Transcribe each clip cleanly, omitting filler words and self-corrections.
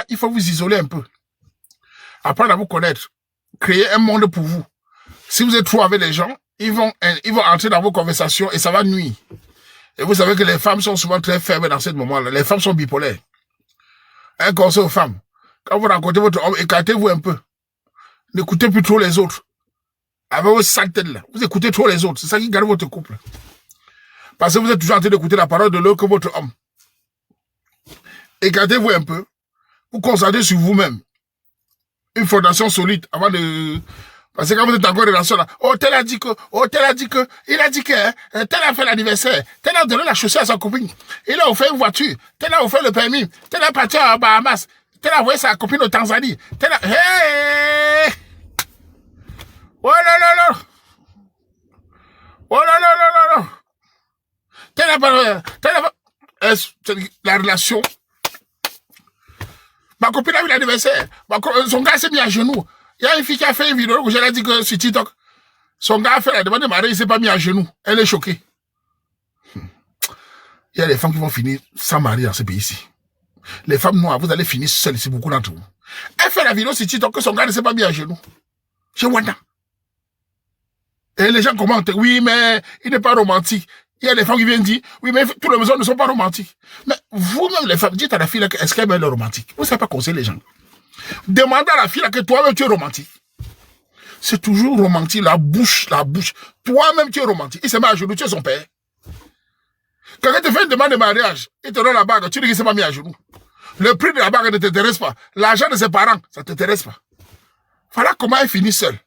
il faut vous isoler un peu. Apprendre à vous connaître. Créer un monde pour vous. Si vous êtes trop avec les gens, ils vont entrer dans vos conversations et ça va nuire. Et vous savez que les femmes sont souvent très faibles dans ce moment-là. Les femmes sont bipolaires. Un conseil aux femmes. Quand vous rencontrez votre homme, écartez-vous un peu. N'écoutez plus trop les autres. Avec vos sales têtes là. Vous écoutez trop les autres. C'est ça qui garde votre couple. Parce que vous êtes toujours en train d'écouter la parole de l'autre que votre homme. Écartez-vous un peu. Vous concentrez sur vous-même. Une fondation solide avant de... Parce que quand vous êtes encore en relation là, oh, tel a dit que, il a dit que, tel a fait l'anniversaire, tel a donné la chaussure à sa copine, il a offert une voiture, tel a offert le permis, tel a parti à Bahamas, tel a envoyé sa copine au Tanzanie, tel a... Hey! Oh là là là! Oh là là là là là! Tel a... La relation... Ma copine a eu l'anniversaire, son gars s'est mis à genoux. Il y a une fille qui a fait une vidéo où je l'ai dit que sur TikTok, son gars a fait la demande de mariage, il s'est pas mis à genoux. Elle est choquée. Il y a des femmes qui vont finir sans mari dans ce pays-ci. Les femmes noires, vous allez finir seules, c'est beaucoup d'entre vous. Elle fait la vidéo sur TikTok que son gars ne s'est pas mis à genoux. Chez Wanda. Et les gens commentent, oui, mais il n'est pas romantique. Il y a des femmes qui viennent dire, oui, mais tous les hommes ne sont pas romantiques. Mais vous-même, les femmes, dites à la fille, est-ce qu'elle est romantique? Vous ne savez pas conseiller les gens. Demandez à la fille que toi-même tu es romantique. C'est toujours romantique, la bouche. Toi-même tu es romantique. Il se met à genoux, tu es son père. Quand il te fait une demande de mariage, il te donne la bague, tu dis qu'il ne s'est pas mis à genoux. Le prix de la bague ne t'intéresse pas. L'argent de ses parents, ça ne t'intéresse pas. Voilà comment elle finit seule.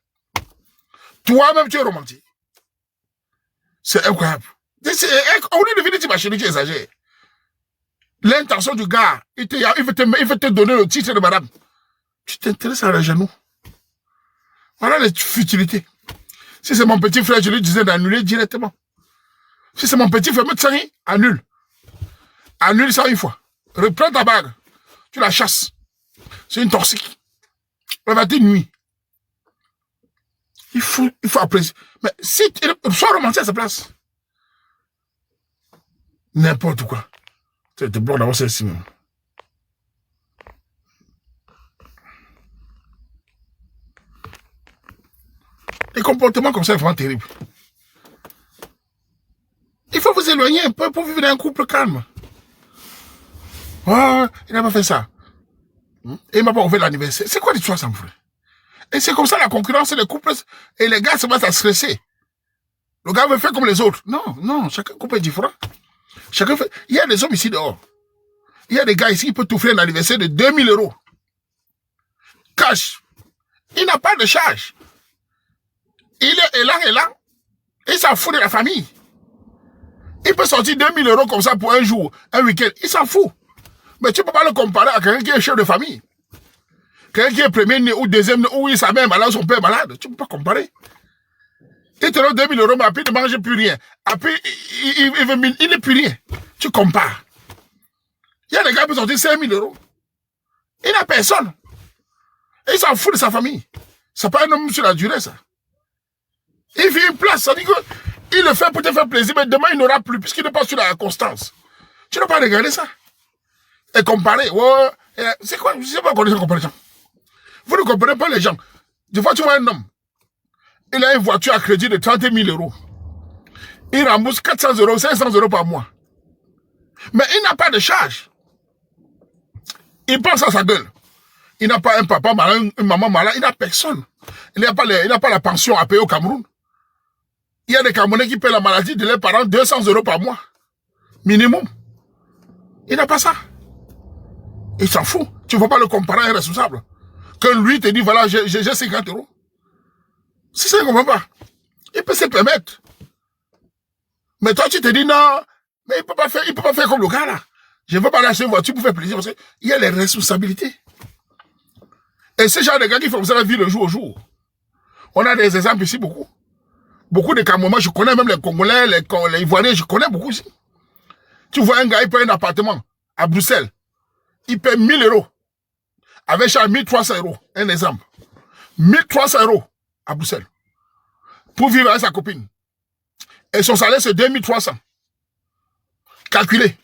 Toi-même tu es romantique. C'est incroyable. Au lieu de venir t'imaginer, tu exagères. L'intention du gars, il veut te donner le titre de madame. Tu t'intéresses à la genou. Voilà les futilités. Si c'est mon petit frère, je lui disais d'annuler directement. Si c'est mon petit frère, annule. Annule ça une fois. Reprends ta bague. Tu la chasses. C'est une toxique. Elle va te nuire. Il faut apprécier. Mais si sois romantique à sa place. N'importe quoi. Tu te bloques d'avoir celle-ci même. Les comportements comme ça, c'est vraiment terrible. Il faut vous éloigner un peu pour vivre dans un couple calme. Oh, il n'a pas fait ça. Et il m'a pas ouvert l'anniversaire. C'est quoi l'histoire, ça me ferait? Et c'est comme ça la concurrence des couples. Et les gars se mettent à stresser. Le gars veut faire comme les autres. Non, chaque couple est différent. Chacun fait. Il y a des hommes ici dehors. Il y a des gars ici qui peuvent t'offrir un anniversaire de 2000 €. Cash. Il n'a pas de charge. Il est là. Il s'en fout de la famille. Il peut sortir 2000 € comme ça pour un jour, un week-end. Il s'en fout. Mais tu ne peux pas le comparer à quelqu'un qui est chef de famille. Quelqu'un qui est premier né ou deuxième né, ou sa mère est malade, son père est malade. Tu ne peux pas comparer. Il te donne 2000 €, mais après il ne mange plus rien. Après, il n'est plus rien. Tu compares. Il y a des gars qui peuvent sortir 5000 €. Il n'a personne. Et il s'en fout de sa famille. C'est pas un homme sur la durée, ça. Il vit une place, ça dit qu'il le fait pour te faire plaisir, mais demain il n'aura plus, puisqu'il n'est pas sur la constance. Tu n'as pas regardé ça. Et comparer, c'est quoi? Je ne sais pas comment comparer les gens. Vous ne comprenez pas les gens. Des fois, tu vois un homme, il a une voiture à crédit de 30 000 €. Il rembourse 400 €, 500 € par mois. Mais il n'a pas de charge. Il pense à sa gueule. Il n'a pas un papa malade, une maman malade, il n'a personne. Il n'a pas la pension à payer au Cameroun. Il y a des Camerounais qui paient la maladie de leurs parents 200 € par mois. Minimum. Il n'a pas ça. Il s'en fout. Tu ne vas pas le comparer à un responsable. Que lui te dit, voilà, j'ai 50 €. Si ça ne comprend pas, il peut se permettre. Mais toi, tu te dis, non, mais il ne peut pas faire comme le gars là. Je ne veux pas lâcher une voiture pour faire plaisir. Parce qu'il y a les responsabilités. Et ce genre de gars qui font ça la vie le jour au jour. On a des exemples ici, beaucoup. Beaucoup de Camerounais, je connais même les Congolais, les Ivoiriens, je connais beaucoup ici. Tu vois un gars, il paye un appartement à Bruxelles. Il paye 1000 €. Avec chaque 1300 €. Un exemple. 1300 € à Bruxelles. Pour vivre avec sa copine. Et son salaire, c'est 2300. Calculé.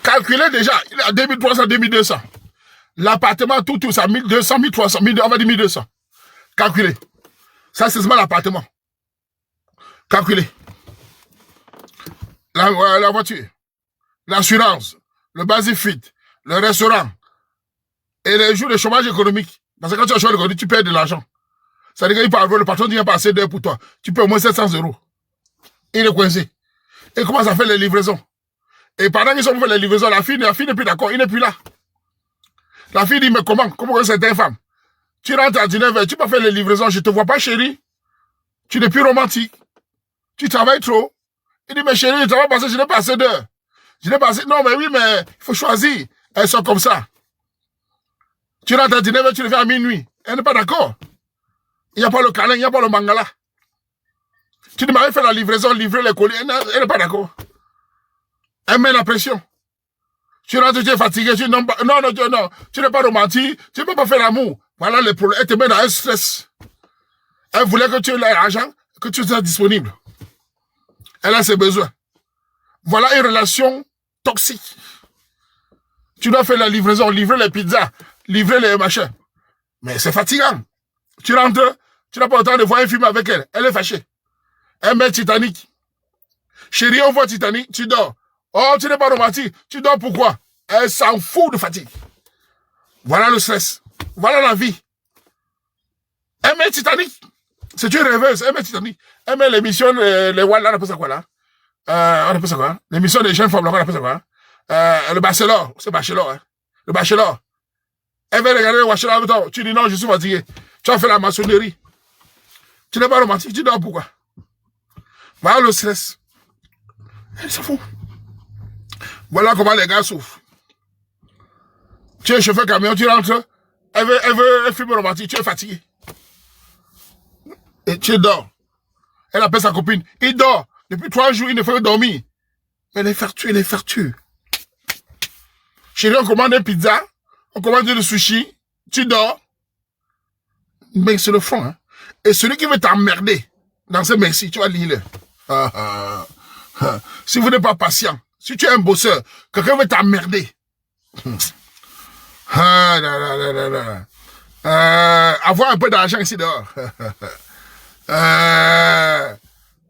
Calculez déjà, il est à 2300, 2200. L'appartement, tout, ça, 1200, 1300, on va dire 1200. Calculez. Ça, c'est seulement l'appartement. Calculez. La voiture, l'assurance, le basic-fit, le restaurant et les jours de chômage économique. Parce que quand tu as chômage économique, tu perds de l'argent. Ça veut dire qu'il le patron vient passer d'heure pour toi. Tu paies au moins 700 €. Il est coincé. Et commence à faire les livraisons. Et pendant qu'ils ont fait les livraisons, la fille n'est plus d'accord, il n'est plus là. La fille dit, mais comment c'est une femme? Tu rentres à 19h, tu peux faire les livraisons, je ne te vois pas, chérie. Tu n'es plus romantique. Tu travailles trop. Il dit, mais chérie, je travaille parce que je n'ai pas assez d'heures. Je n'ai pas assez... Non, mais oui, mais il faut choisir. Elles sont comme ça. Tu rentres à 19h, tu le fais à minuit. Elle n'est pas d'accord. Il n'y a pas le câlin, il n'y a pas le mangala. Tu dis, mais fait la livraison, livrer les colis. Elle n'est pas d'accord. Elle met la pression. Tu rentres, tu es fatigué, tu dis, non, tu n'es pas romantique, tu ne peux pas faire l'amour. Voilà le problème. Elle te met dans un stress. Elle voulait que tu aies l'argent, que tu sois disponible. Elle a ses besoins. Voilà une relation toxique. Tu dois faire la livraison, livrer les pizzas, livrer les machins. Mais c'est fatigant. Tu rentres, tu n'as pas le temps de voir un film avec elle. Elle est fâchée. Elle met Titanic. Chérie, on voit Titanic, tu dors. Oh, tu n'es pas romantique. Tu dors pourquoi? Elle s'en fout de fatigue. Voilà le stress. Voilà la vie. Elle met Titanic. C'est une rêveuse. Elle met Titanic. Elle met l'émission, les Wall, on appelle ça quoi là? On appelle ça quoi? L'émission des jeunes femmes, là, on appelle ça quoi? Le bachelor. C'est bachelor, hein? Le bachelor. Elle veut regarder le bachelor avec toi. Tu dis non, je suis fatigué. Tu as fait la maçonnerie. Tu n'es pas romantique. Tu dors pourquoi? Voilà le stress. Elle s'en fout. Voilà comment les gars souffrent. Tu es chauffeur camion, tu rentres, elle veut un film romantique, tu es fatigué. Et tu dors. Elle appelle sa copine. Il dort. Depuis 3 jours, il ne fait que dormir. Mais les faire-tu. Chérie, on commande une pizza, on commande le sushi, tu dors. Mais c'est le fond, hein. Et celui qui veut t'emmerder dans ce merci, tu vas lire. Si vous n'êtes pas patient, si tu es un bosseur, quelqu'un veut t'emmerder. Avoir un peu d'argent ici dehors.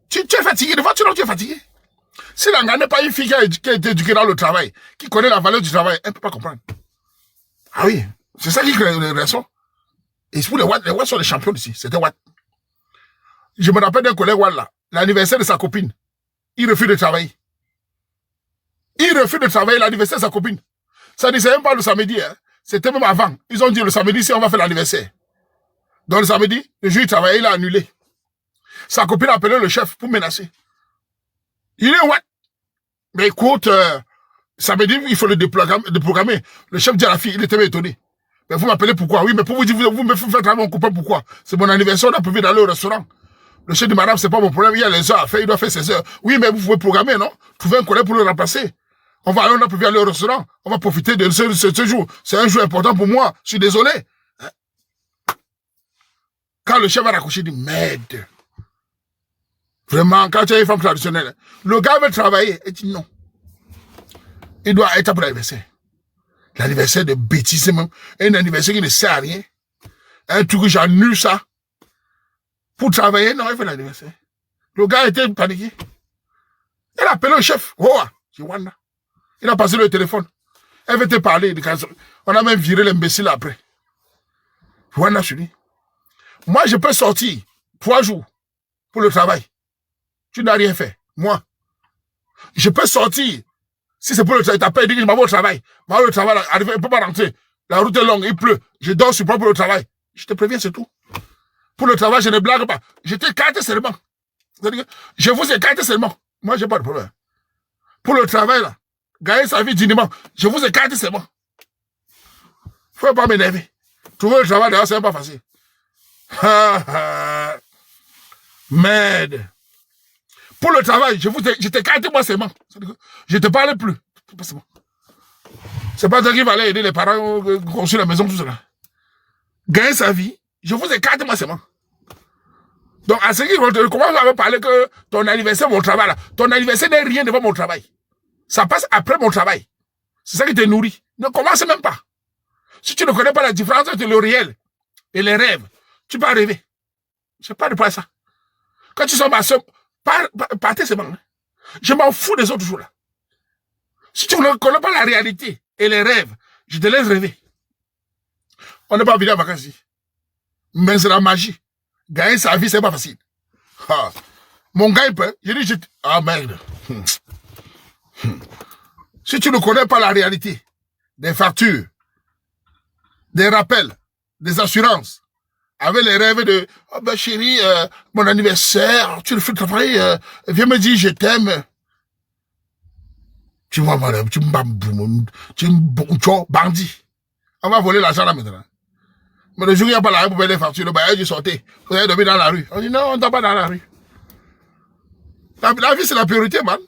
Tu es fatigué, devant tu es fatigué. Si la n'est pas une fille qui a été éduquée dans le travail, qui connaît la valeur du travail, elle ne peut pas comprendre. Ah oui, c'est ça qui crée les raisons. Et pour les Watt sont les champions ici, c'était Watt. Je me rappelle d'un collègue Watt là, l'anniversaire de sa copine. Il refuse de travailler. Il refuse de travailler l'anniversaire de sa copine. Ça disait même pas le samedi, hein. C'était même avant. Ils ont dit le samedi, si on va faire l'anniversaire. Donc le samedi, le jour il travaillait, il a annulé. Sa copine a appelé le chef pour menacer. Il est what? Mais écoute, samedi, il faut le déprogrammer. Le chef dit à la fille, il était bien étonné. Mais vous m'appelez pourquoi? Oui, mais pour vous dire, vous me faites travailler mon copain, pourquoi? C'est mon anniversaire, on a prévu d'aller au restaurant. Le chef dit, madame, c'est pas mon problème, il y a les heures à faire, il doit faire ses heures. Oui, mais vous pouvez programmer, non? Trouver un collègue pour le remplacer. On a prévu aller au restaurant. On va profiter de ce jour. C'est un jour important pour moi. Je suis désolé. Quand le chef va raccrocher, il dit, merde. Vraiment, quand tu es une femme traditionnelle, le gars veut travailler. Il dit non. Il doit être pour l'anniversaire. L'anniversaire de bêtises même. Un anniversaire qui ne sert à rien. Un truc que j'annule ça. Pour travailler, non, il fait l'anniversaire. Le gars était paniqué. Il a appelé le chef. Oh, Wanda. Il a passé le téléphone. Elle veut te parler. On a même viré l'imbécile après. Wanda, je dis. Moi, je peux sortir 3 jours pour le travail. Tu n'as rien fait. Moi. Je peux sortir. Si c'est pour le travail, t'as pas dit que je m'en vais au travail. Moi, le travail, il ne peut pas rentrer. La route est longue, il pleut. Je dors sur pour le travail. Je te préviens, c'est tout. Pour le travail, je ne blague pas. Je t'écarte seulement. Je vous écarte seulement. Moi, j'ai pas de problème. Pour le travail, là, gagner sa vie dignement, je vous écarte seulement. Faut pas m'énerver. Trouver le travail, d'ailleurs, c'est pas facile. Merde. Pour le travail, je t'écarte moi seulement. Je te parle plus. C'est pas toi qui va aller aider les parents construire la maison, tout cela. Gagner sa vie, je vous écarte moi seulement. Donc, à ce qui comment vous avez parlé que ton anniversaire, mon travail, là, ton anniversaire n'est rien devant mon travail. Ça passe après mon travail. C'est ça qui te nourrit. Ne commence même pas. Si tu ne connais pas la différence entre le réel et les rêves, tu vas rêver. Je parle pas de ça. Quand tu sors ma soeur, partez c'est bon. Hein. Je m'en fous des autres jours là. Si tu ne connais pas la réalité et les rêves, je te laisse rêver. On n'est pas venu en vacances ici. Mais c'est la magie. Gagner sa vie, c'est pas facile. Ah. Mon gars, il peut. Je dis, ah merde. Si tu ne connais pas la réalité des factures, des rappels, des assurances, avec les rêves de oh ben chérie, mon anniversaire, tu le fais travailler, viens me dire je t'aime. Tu vois, tu me bandit. On va voler l'argent là maintenant. Mais le jour où il n'y a pas l'argent pour payer les factures, le bailleur dit sortez. Vous allez dormir dans la rue. On dit non, on ne dort pas dans la rue. La vie, c'est la priorité, man.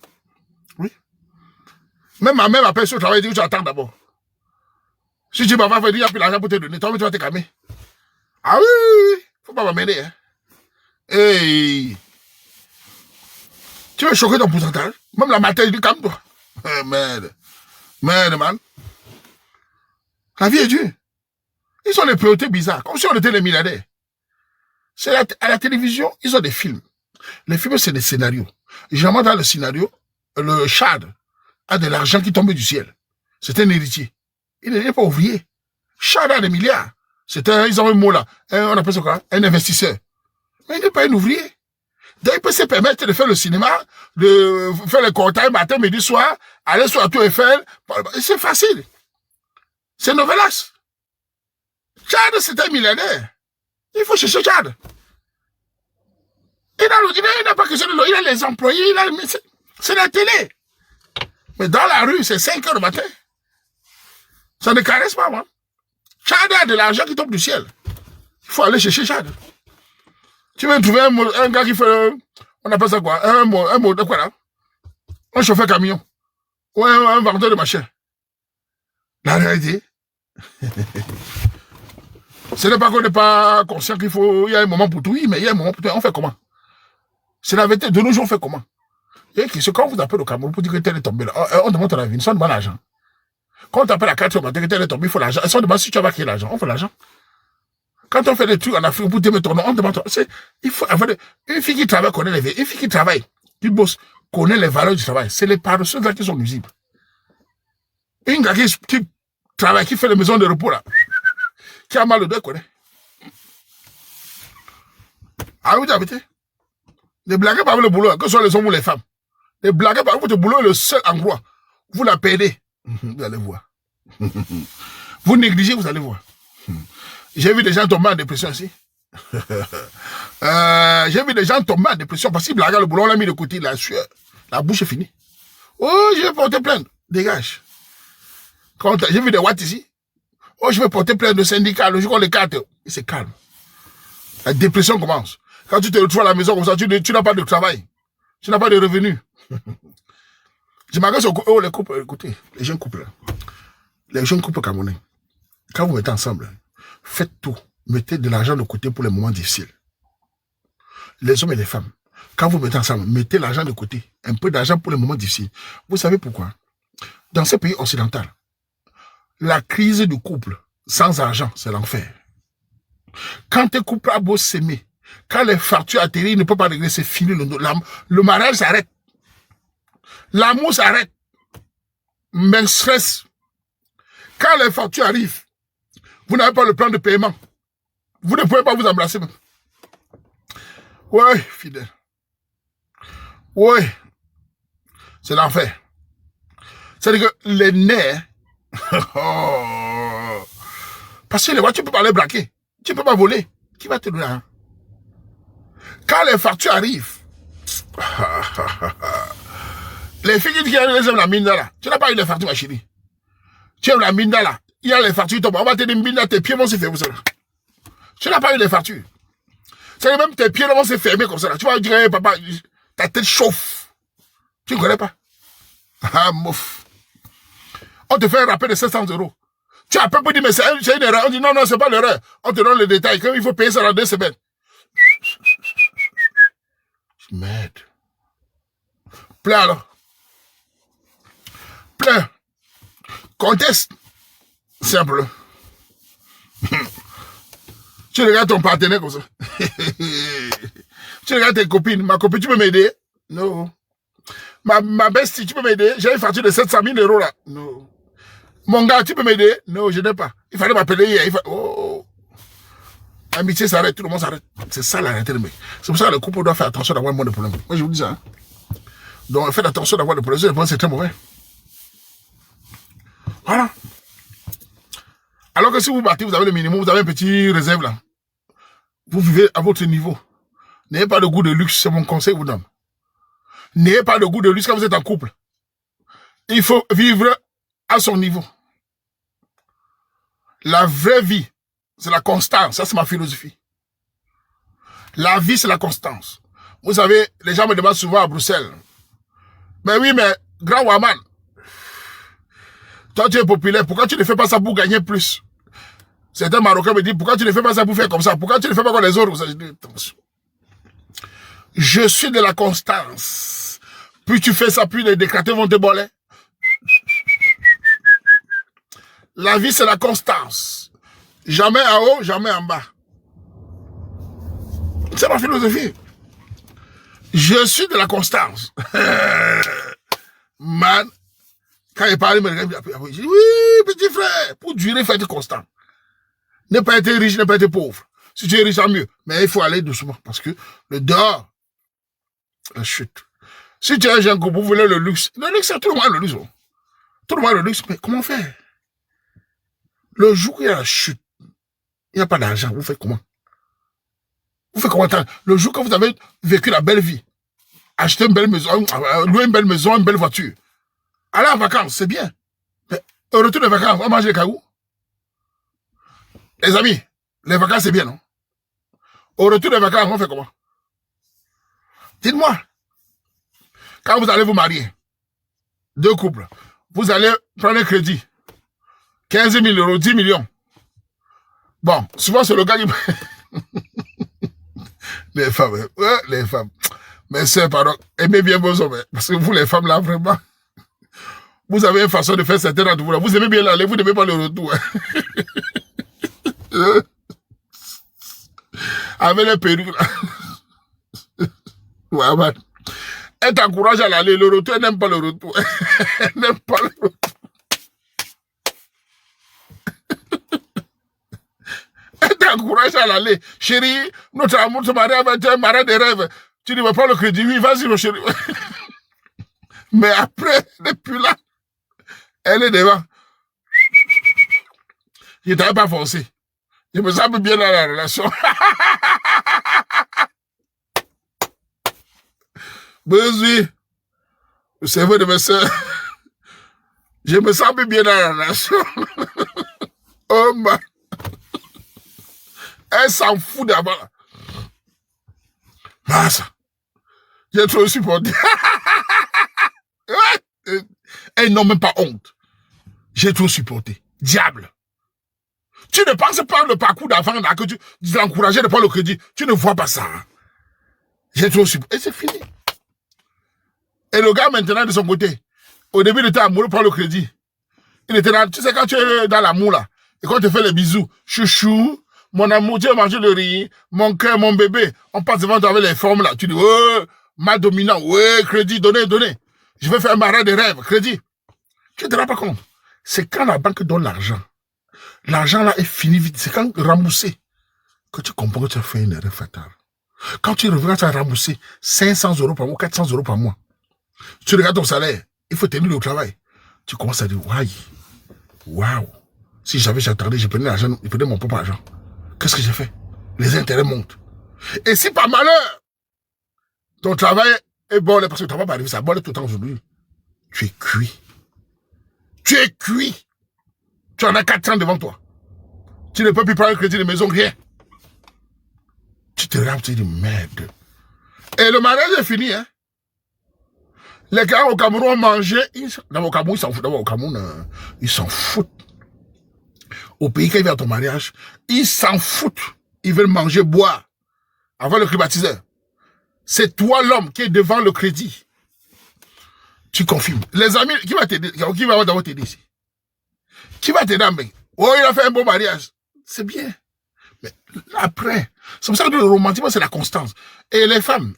Oui. Même ma mère m'appelle sur le travail, elle dit tu attends d'abord. Si tu m'as pas fait dire, il n'y a plus l'argent pour te donner, toi, tu vas te calmer. Ah oui, oui, oui. Faut pas m'amener, hein. Hey. Tu veux choquer ton pourcentage? Même la matin, il dit calme-toi. Merde. Merde, man. La vie est dure. Ils ont des priorités bizarres, comme si on était les milliardaires. À la télévision, ils ont des films. Les films, c'est des scénarios. Généralement, dans le scénario, le Chad a de l'argent qui tombe du ciel. C'est un héritier. Il n'est pas ouvrier. Chad a des milliards. Ils ont un mot là. On appelle ça quoi? Un investisseur. Mais il n'est pas un ouvrier. Donc, il peut se permettre de faire le cinéma, de faire les courtages matin, midi, soir, aller sur la Tour Eiffel. C'est facile. C'est novelas. Chad, c'est un milliardaire. Il faut chercher Chad. Il n'a pas que ça, il a les employés, c'est la télé. Mais dans la rue, c'est 5 heures du matin. Ça ne caresse pas, moi. Chad a de l'argent qui tombe du ciel. Il faut aller chercher Chad. Tu veux trouver un gars qui fait, on appelle ça quoi? Un mot de quoi là? Un chauffeur camion. Ou un vendeur de machin. La réalité. Ce n'est pas qu'on n'est pas conscient qu'il faut, il y a un moment pour tout, oui, mais il y a un moment pour tout. On fait comment? C'est la vérité. De nos jours, on fait comment? Et quand on vous appelle au Cameroun pour dire que tel est tombé là, on demande ton avis, on demande l'argent. Quand on t'appelle à 4 heures, que tel est tombé, il faut l'argent. Et si on demande si tu vas créer l'argent, on fait l'argent. Quand on fait des trucs en Afrique pour te mettre ton nom, on demande. Il faut avoir une fille qui travaille connaît les une fille qui travaille, qui bosse, connaît les valeurs du travail. C'est les paresseux qui sont nuisibles. Une gars qui travaille, qui fait les maisons de repos là, qui a mal au dos, connaît. Ah oui, t'as les blagues par le boulot, que ce soit les hommes ou les femmes. Les blagues par votre boulot est le seul endroit. Vous la perdez. Vous allez voir. Vous négligez, vous allez voir. J'ai vu des gens tomber en dépression ici. J'ai vu des gens tomber en dépression parce qu'ils blaguent le boulot, on l'a mis de côté, la sueur, la bouche est finie. Oh, je vais porter plainte. Dégage. J'ai vu des watts ici. Oh, je vais porter plainte de syndicat, le jour qu'on les carte. Et c'est calme. La dépression commence. Quand tu te retrouves à la maison comme ça, tu n'as pas de travail. Tu n'as pas de revenus. Je m'adresse aux les couples, écoutez, les jeunes couples. Les jeunes couples camerounais. Quand vous mettez ensemble, faites tout. Mettez de l'argent de côté pour les moments difficiles. Les hommes et les femmes. Quand vous mettez ensemble, mettez l'argent de côté. Un peu d'argent pour les moments difficiles. Vous savez pourquoi? Dans ces pays occidentaux, la crise du couple sans argent, c'est l'enfer. Quand un couple a beau s'aimer, quand les factures atterrissent, il ne peut pas régler, c'est fini. Le mariage s'arrête. L'amour s'arrête. Mais stress. Quand les factures arrivent, vous n'avez pas le plan de paiement. Vous ne pouvez pas vous embrasser. Oui, fidèle. Oui. C'est l'enfer. C'est-à-dire que les nerfs... Parce que les voitures, tu ne peux pas les braquer. Tu ne peux pas voler. Qui va te donner hein? Quand les factures arrivent, les filles qui aiment la mine là, tu n'as pas eu les factures, ma chérie. Tu aimes la mine là, il y a les factures, on va te dire mine là, tes pieds vont se fermer comme ça. Tu n'as pas eu les factures. C'est même tes pieds vont se fermer comme ça. Tu vas dire, hey, papa, ta tête chauffe. Tu ne connais pas. Ah, mouf. On te fait un rappel de 700 €. Tu as peur pour dire, mais c'est une erreur. On dit, non, non, c'est pas l'erreur. On te donne les détails. Quand il faut payer ça dans 2 semaines. Merde. Plein alors. Plein. Conteste. Simple. Tu regardes ton partenaire comme ça. Tu regardes tes copines. Ma copine, tu peux m'aider? Non. Ma bestie, tu peux m'aider? J'ai une facture de 700 000 € là. Non. Mon gars, tu peux m'aider? Non, je n'ai pas. Il fallait m'appeler hier. Oh. Amitié s'arrête, tout le monde s'arrête. C'est ça la réalité, mec. C'est pour ça que le couple doit faire attention d'avoir moins de problèmes. Moi, je vous dis ça. Hein. Donc, faites attention d'avoir des problèmes. Je pense que c'est très mauvais. Voilà. Alors que si vous battez, vous avez le minimum, vous avez un petit réserve là. Vous vivez à votre niveau. N'ayez pas de goût de luxe, c'est mon conseil que vous donne. N'ayez pas de goût de luxe quand vous êtes en couple. Il faut vivre à son niveau. La vraie vie, c'est la constance. Ça, c'est ma philosophie. La vie, c'est la constance. Vous savez, les gens me demandent souvent à Bruxelles. Mais oui, mais, grand Waman, toi, tu es populaire. Pourquoi tu ne fais pas ça pour gagner plus? Certains Marocains me disent, pourquoi tu ne fais pas ça pour faire comme ça? Pourquoi tu ne fais pas comme les autres? Je dis, attention. Je suis de la constance. Plus tu fais ça, plus les décratés vont te boler. La vie, c'est la constance. Jamais en haut, jamais en bas. C'est ma philosophie. Je suis de la constance. Man, quand il parle, il me regarde, je dis, oui, petit frère, pour durer, il faut être constant. Ne pas être riche, ne pas être pauvre. Si tu es riche, tant mieux. Mais il faut aller doucement, parce que le dehors, la chute. Si tu es un jeune couple, vous voulez le luxe, tout le monde a le luxe. Tout le monde a le luxe, mais comment faire? Le jour où il y a la chute, il n'y a pas d'argent, vous faites comment? Vous faites comment? Le jour que vous avez vécu la belle vie, acheter une belle maison, louer une belle maison, une belle voiture, aller en vacances, c'est bien. Mais au retour des vacances, on va manger les cailloux. Les amis, les vacances, c'est bien, non? Au retour des vacances, on fait comment? Dites-moi. Quand vous allez vous marier, deux couples, vous allez prendre un crédit. 15 000 €, 10 millions. Bon, souvent c'est le gars qui... Les femmes, ouais, les femmes. Mais c'est, pardon, aimez bien vos hommes. Parce que vous, les femmes, là, vraiment, vous avez une façon de faire certaines d'entre vous, là. Vous aimez bien l'aller, vous n'aimez pas le retour. Hein. Avec les perruques, là. Ouais, man. Elle t'encourage à l'aller, le retour, elle n'aime pas le retour. Elle n'aime pas le retour. Elle t'encourage à l'aller. Chérie, notre amour se marie avec un marin de rêve. Tu ne veux pas le crédit, oui, vas-y, mon chéri. Mais après, depuis là, elle est devant. Je ne t'avais pas forcé. Je me sens bien dans la relation. Besoin. Le cerveau de mes soeurs. Je me sens bien dans la relation. Oh, man. Elle s'en fout d'abord. Massa. J'ai trop supporté. Elles n'ont même pas honte. J'ai trop supporté. Diable. Tu ne penses pas le parcours d'avant là que tu l'encourageais de prendre le crédit. Tu ne vois pas ça. Hein? J'ai trop supporté. Et c'est fini. Et le gars maintenant de son côté, au début il était amoureux pour le crédit. Il était là, tu sais quand tu es dans l'amour là, et quand tu fais les bisous, chouchou, mon amour, tu as mangé le riz, mon cœur, mon bébé, on passe devant toi avec les formes là, tu dis, ouais, ma dominant, ouais, crédit, donnez. Je vais faire un marin de rêve, crédit. Tu ne te rends pas compte. C'est quand la banque donne l'argent. L'argent là est fini vite. C'est quand remboursé que tu comprends que tu as fait une erreur fatale. Quand tu reviens, tu as remboursé 500 € par mois, 400 € par mois. Tu regardes ton salaire, il faut tenir le travail. Tu commences à dire, waouh. Si j'attendais, je prenais l'argent, je prenais mon propre argent. Qu'est-ce que j'ai fait? Les intérêts montent. Et si par malheur, ton travail est bon, parce que ton travail va arriver, ça bon tout le temps aujourd'hui, tu es cuit. Tu es cuit. Tu en as 400 devant toi. Tu ne peux plus prendre un crédit de maison, rien. Tu te regardes, tu te dis, merde. Et le mariage est fini, hein. Les gars au Cameroun ont mangé. Dans le Cameroun, ils s'en foutent. Au Cameroun, ils s'en foutent. Au pays, quand ils viennent à ton mariage, ils s'en foutent. Ils veulent manger, boire. Avant le climatiseur. C'est toi l'homme qui est devant le crédit. Tu confirmes. Les amis, qui va t'aider? Qui va d'abord t'aider ici? Qui va t'aider, mec? Oh, il a fait un bon mariage. C'est bien. Mais après, c'est pour ça que le romantisme, c'est la constance. Et les femmes,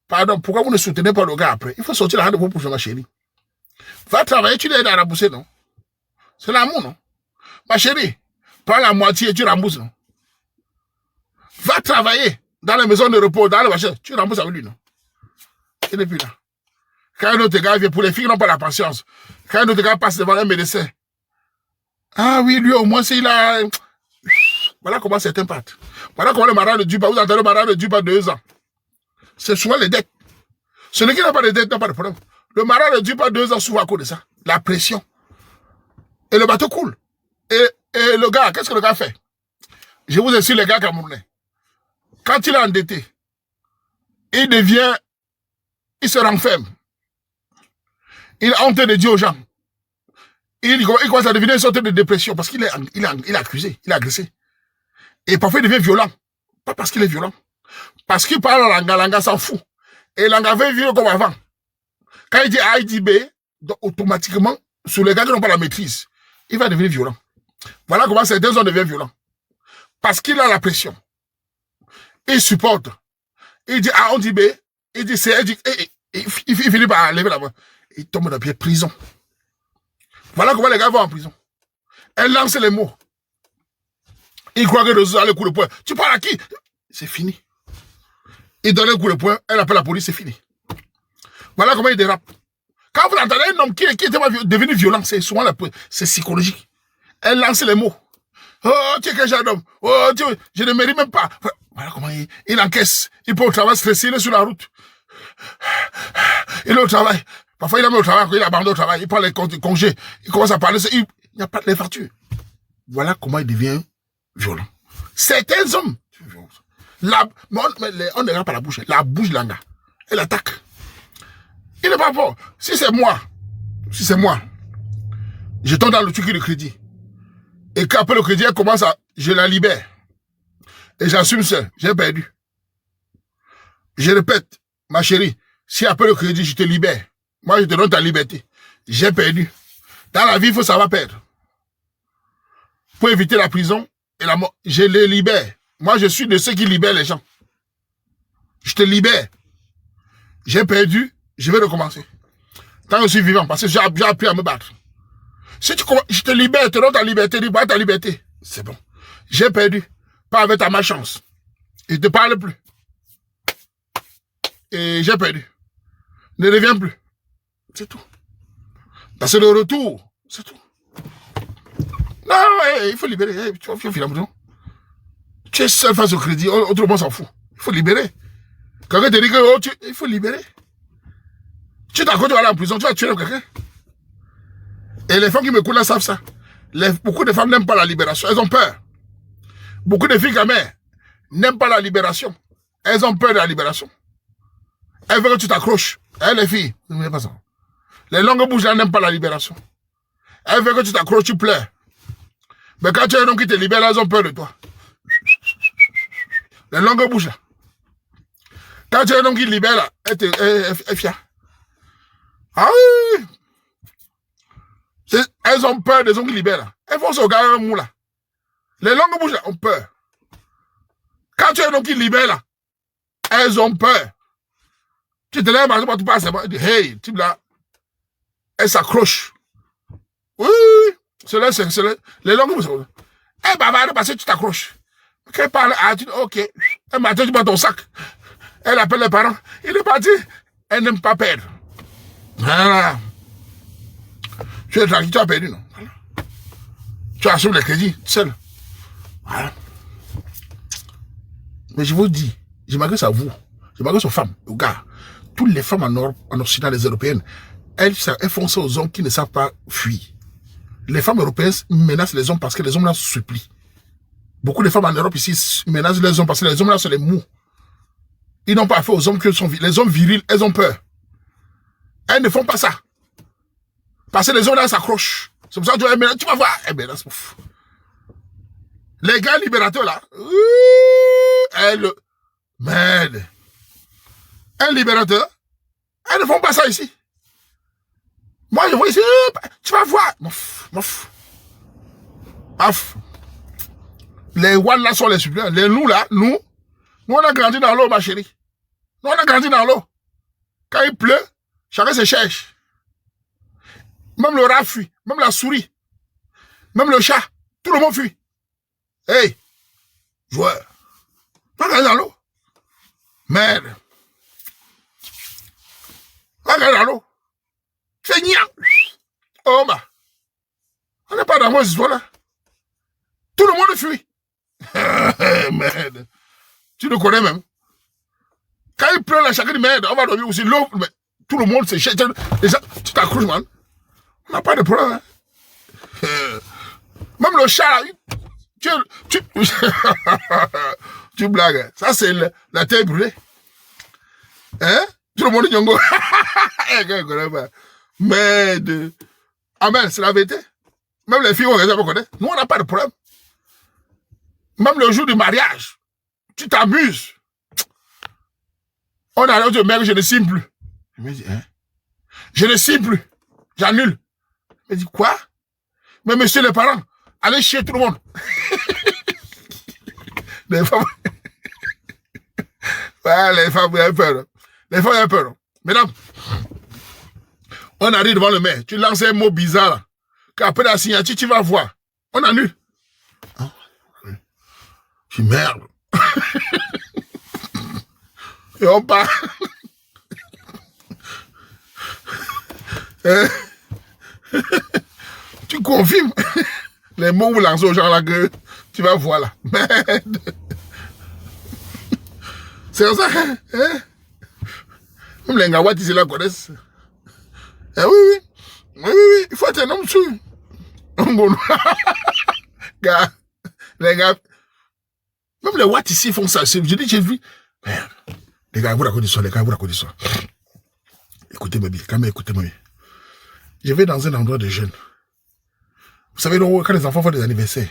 pardon, pourquoi vous ne soutenez pas le gars après? Il faut sortir la rade de pour ma chérie. Va travailler, tu l'aides à rembourser, non? C'est l'amour, non? Ma chérie, prends la moitié et tu rembourses, non? Va travailler dans les maisons de repos, dans le machin, tu rembourses avec lui, non? Il n'est plus là. Quand un autre gars vient, pour les filles, n'ont pas la patience. Quand un autre gars passe devant un médecin, ah oui, lui, au moins, il a... Voilà comment certains partent. Voilà comment le mariage ne dure pas. Vous entendez le mariage ne dure pas 2 ans. C'est souvent les dettes. Celui qui n'a pas de dettes n'a pas de problème. Le mariage ne dure pas 2 ans souvent à cause de ça. La pression. Et le bateau coule. Et le gars, qu'est-ce que le gars fait? Je vous assure, les gars camerounais. Quand il est endetté, il se renferme. Il a honte de dire aux gens. Il commence à devenir une sorte de dépression parce qu'il est accusé, il est agressé. Et parfois il devient violent. Pas parce qu'il est violent. Parce qu'il parle en langa s'en fout. Et langa veut vivre comme avant. Quand il dit A, il dit B, donc automatiquement, sur les gars qui n'ont pas la maîtrise, il va devenir violent. Voilà comment certains hommes deviennent violents. Parce qu'il a la pression. Il supporte. Il dit A, on dit B, il dit C, il dit il finit par lever la main. Il tombe dans pied prison. Voilà comment les gars vont en prison. Elle lance les mots. Il croit que les autres le coup de poing. Tu parles à qui? C'est fini. Il donne un coup de poing, elle appelle la police, c'est fini. Voilà comment il dérape. Quand vous entendez un homme qui était devenu violent, c'est souvent c'est psychologique. Elle lance les mots. Oh, tu es quel genre d'homme? Oh, je ne mérite même pas. Voilà comment il encaisse. Il peut au travail stressé, il est sur la route. Il est au travail. Parfois, il a mis au travail, il abandonne au travail, il prend les congés, il commence à parler, il n'y a pas de facture. Voilà comment il devient violent. Certains hommes, on ne regarde pas la bouche langa, elle attaque. Il n'est pas fort. Si c'est moi, je tombe dans le truc de crédit. Et qu'après le crédit, elle commence je la libère. Et j'assume ça, j'ai perdu. Je répète, ma chérie, si après le crédit, je te libère, moi, je te donne ta liberté. J'ai perdu. Dans la vie, il faut savoir perdre. Pour éviter la prison et la mort, je les libère. Moi, je suis de ceux qui libèrent les gens. Je te libère. J'ai perdu, je vais recommencer. Tant que je suis vivant, parce que j'ai appris à me battre. Si je te libère, je te donne ta liberté, dis-moi ta liberté. C'est bon. J'ai perdu. Pas avec ta malchance. Je ne te parle plus. Et j'ai perdu. Ne reviens plus. C'est tout. Parce que le retour, c'est tout. Non, il faut libérer. Tu vas finalement. Tu es seul face au crédit, autrement s'en fout. Il faut libérer. Quelqu'un te dit que il faut libérer. Tu t'accroches, tu vas aller en prison, tu vas tuer quelqu'un. Et les femmes qui me coulent savent ça. Beaucoup de femmes n'aiment pas la libération, elles ont peur. Beaucoup de filles, quand même, n'aiment pas la libération. Elles ont peur de la libération. Elles veulent que tu t'accroches. Les filles, ne pas ça. Les longues bouches, elles n'aiment pas la libération. Elles veulent que tu t'accroches, tu pleures. Mais quand tu as un homme qui te libère, elles ont peur de toi. Les longues bouches, là. Quand tu as un homme qui te libère, là, elle fière. Ah oui! Elles ont peur des hommes qui libèrent, là. Elles vont se regarder un mou, là. Les longues bouches, là, ont peur. Quand tu as un homme qui libère, là, elles ont peur. Tu te lèves, par tu passes, tu dis, hey, type là, elle s'accroche. Oui, c'est les longues bouches. Elle bavarde parce que tu t'accroches. Quand elle parle, tu dis, ok. Un matin, tu prends ton sac. Elle appelle les parents. Il est parti. Elle n'aime pas perdre. Voilà. Tu es tranquille, tu as perdu, non? Voilà. Tu assumes les crédits, seul. Voilà. Mais je vous dis, je m'adresse à vous, je m'adresse aux femmes, aux gars. Toutes les femmes en Europe, en Occident, les européennes, elles font ça aux hommes qui ne savent pas fuir. Les femmes européennes menacent les hommes parce que les hommes là se supplient. Beaucoup de femmes en Europe ici menacent les hommes parce que les hommes là sont les mous. Ils n'ont pas affaire aux hommes qui sont les hommes virils, elles ont peur. Elles ne font pas ça. Parce que les hommes là s'accrochent. C'est pour ça que tu vas voir. Eh bien là, c'est ouf. Les gars libérateurs là, merde. Un libérateur, elles ne font pas ça ici. Moi je vois ici, tu vas voir. Mouf. Paf. Les one là sont les supérieurs. Les nous là, nous on a grandi dans l'eau, ma chérie. Nous on a grandi dans l'eau. Quand il pleut, chacun se cherche. Même le rat fuit, même la souris, même le chat, tout le monde fuit. Hey, joueur, pas grandi dans l'eau. Merde. Pas grandi dans l'eau. C'est niant. Oh bah. On n'est pas dans vos histoires là. Tout le monde fuit. Merde. Tu le connais même. Quand il pleut là, chacun dit merde, on va dormir aussi. L'eau, mais tout le monde se cherche. Tu t'accroches, man. On n'a pas de problème. Hein. Même le chat, tu blagues. Ça, c'est la terre brûlée. Hein? Tout le monde dit Nyongo. Merde. Amen, c'est la vérité. Même les filles, on les connaît. Nous, on n'a pas de problème. Même le jour du mariage, tu t'amuses. On a dit, mec, je ne signe plus. Je me dis, hein? Je ne signe plus. J'annule. Je me dis, quoi? Mais monsieur les parents, allez chier tout le monde. Les femmes, ouais, les femmes, ont peur. Les femmes ont peur. Mesdames, on arrive devant le maire. Tu lances un mot bizarre, là. Qu'après la signature, tu vas voir. On annule. Hein? Je dis, merde. Et on part. Tu confirmes les mots que vous lancez aux gens là que tu vas voir là. Merde. C'est comme ça. Hein? Même les Ngawat ici là connaissent. Eh oui. Il faut être un homme sûr. Gars, les gars. Même les Watt ici font ça. Je dis, j'ai vu. Merde. Les gars, vous la connaissez, Écoutez-moi bien, quand même, écoutez-moi bien. Je vais dans un endroit de jeunes. Vous savez, quand les enfants font des anniversaires,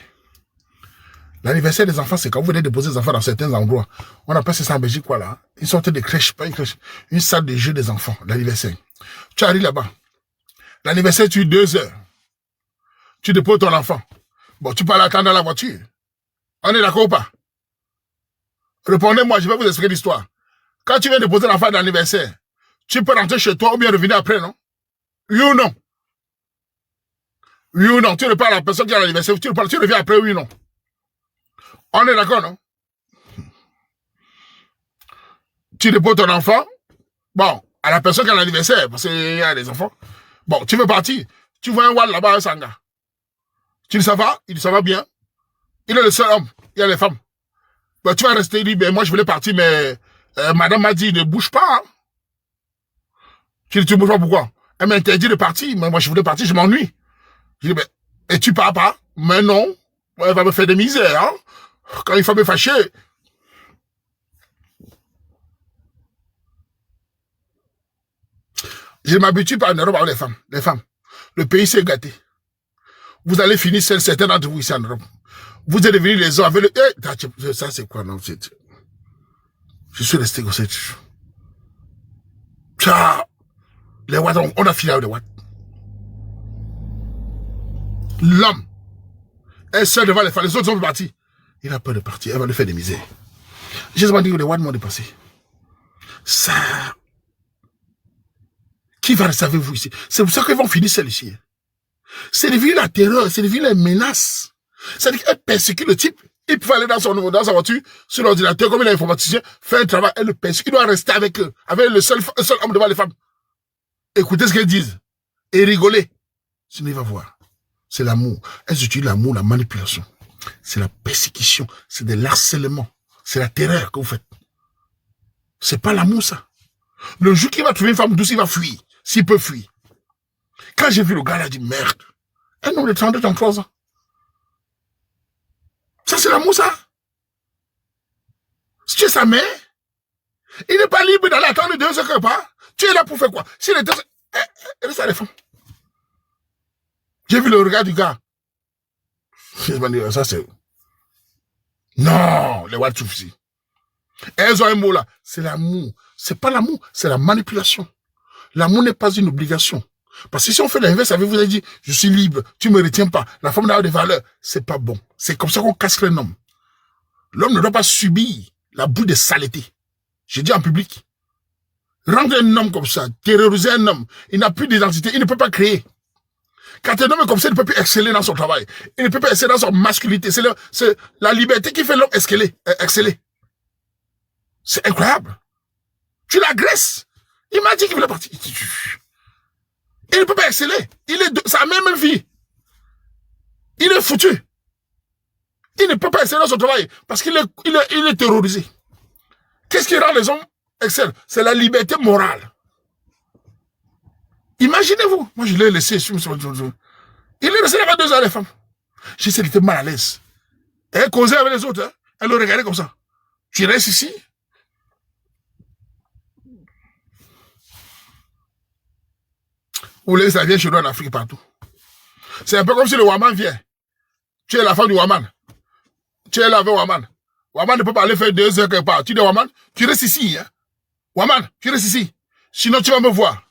l'anniversaire des enfants, c'est quand vous venez déposer les enfants dans certains endroits. On appelle ça en Belgique, quoi, là. Une sorte de crèche, pas une crèche. Une salle de jeu des enfants, l'anniversaire. Tu arrives là-bas. L'anniversaire, tu 2 heures. Tu déposes ton enfant. Bon, tu peux l'attendre dans la voiture. On est d'accord ou pas? Répondez-moi, je vais vous expliquer l'histoire. Quand tu viens déposer l'enfant d'anniversaire, tu peux rentrer chez toi ou bien revenir après, non? Oui ou non? Oui ou non? Tu ne parles à la personne qui a l'anniversaire, tu reviens après, oui ou non? On est d'accord, non? Tu déposes ton enfant, bon, à la personne qui a l'anniversaire, parce qu'il y a des enfants. Bon, tu veux partir, tu vois un wall là-bas, un sanga. Tu dis ça va? Il dit ça va bien. Il est le seul homme, il y a les femmes. Ben, tu vas rester, il dit, ben, moi je voulais partir, mais madame m'a dit, ne bouge pas. Hein. Tu dis, tu ne bouges pas, pourquoi? Elle m'a interdit de partir, mais moi je voulais partir, je m'ennuie. Je dis, ben, et tu pars pas? Mais non, elle va me faire des misères. Hein. Quand il faut me fâcher. Je m'habitue pas en Europe avec les femmes. Les femmes. Le pays s'est gâté. Vous allez finir seul, certains d'entre vous ici en Europe. Vous êtes devenus les hommes avec le... Eh, ça c'est quoi, non? Je suis resté comme ça. Ciao. Les Watts, on a fini avec les Watts. L'homme est seul devant les femmes. Les autres sont partis. Il a peur de partir. Elle va lui faire des misères. Jésus m'a dit que les Watts m'ont dépassé. Ça... Qui va rester avec vous ici? C'est pour ça qu'ils vont finir seuls ici. C'est devenu la terreur, c'est devenu la menace. C'est-à-dire qu'elle persécute le type. Il peut aller dans sa voiture, sur l'ordinateur, comme il est informaticien, faire un travail, elle le persécute. Il doit rester avec eux, avec le seul homme devant les femmes. Écoutez ce qu'elles disent. Et rigoler. Sinon, il va voir. C'est l'amour. Elles utilisent l'amour, la manipulation. C'est la persécution. C'est de l'harcèlement. C'est la terreur que vous faites. C'est pas l'amour, ça. Le jour qu'il va trouver une femme douce, il va fuir. S'il peut fuir. Quand j'ai vu le gars, il a dit, merde. Un homme de 32, 33 ans. Ça, c'est l'amour, ça. Si tu es sa mère, il n'est pas libre d'aller attendre 2 heures quelque part. Tu es là pour faire quoi? S'il est 2 heures, elle est à la femme. J'ai vu le regard du gars. Je me dis, ça, c'est... Non, les Watts ici. Elles ont un mot là. C'est l'amour. C'est pas l'amour, c'est la manipulation. L'amour n'est pas une obligation. Parce que si on fait l'inverse avec vous, vous avez dit, je suis libre, tu me retiens pas, la femme n'a des valeurs, c'est pas bon. C'est comme ça qu'on casse un homme. L'homme ne doit pas subir la boue de saleté. Je dis en public. Rendre un homme comme ça, terroriser un homme, il n'a plus d'identité, il ne peut pas créer. Quand un homme est comme ça, il ne peut plus exceller dans son travail. Il ne peut pas exceller dans son masculinité. C'est la liberté qui fait l'homme exceller. C'est incroyable. Tu l'agresses. Il m'a dit qu'il voulait partir. Il ne peut pas exceller. Il est sa même vie. Il est foutu. Il ne peut pas exceller dans son travail parce qu'il est terrorisé. Qu'est-ce qui rend les hommes excellents? C'est la liberté morale. Imaginez-vous. Moi, je l'ai laissé. Il est resté là-bas 2 heures, les femmes. J'ai dit, elle était mal à l'aise. Elle causait avec les autres. Hein. Elle le regardait comme ça. Tu restes ici. Vous voulez que ça vienne chez nous en Afrique partout. C'est un peu comme si le Waman vient. Tu es la femme du Waman. Tu es là avec Waman. Waman ne peut pas aller faire 2 heures quelque part. Tu dis Waman, tu restes ici. Hein? Waman, tu restes ici. Sinon, tu vas me voir.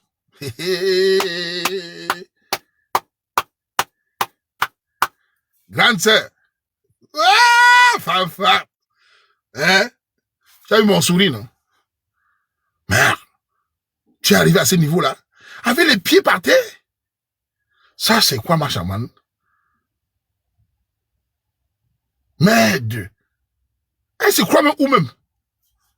Grande sœur. Ah, femme. Hein? Tu as vu mon sourire, non? Merde. Tu es arrivé à ce niveau-là. Avec les pieds par terre. Ça, c'est quoi, ma chamane? Merde. Elle se croit même où même?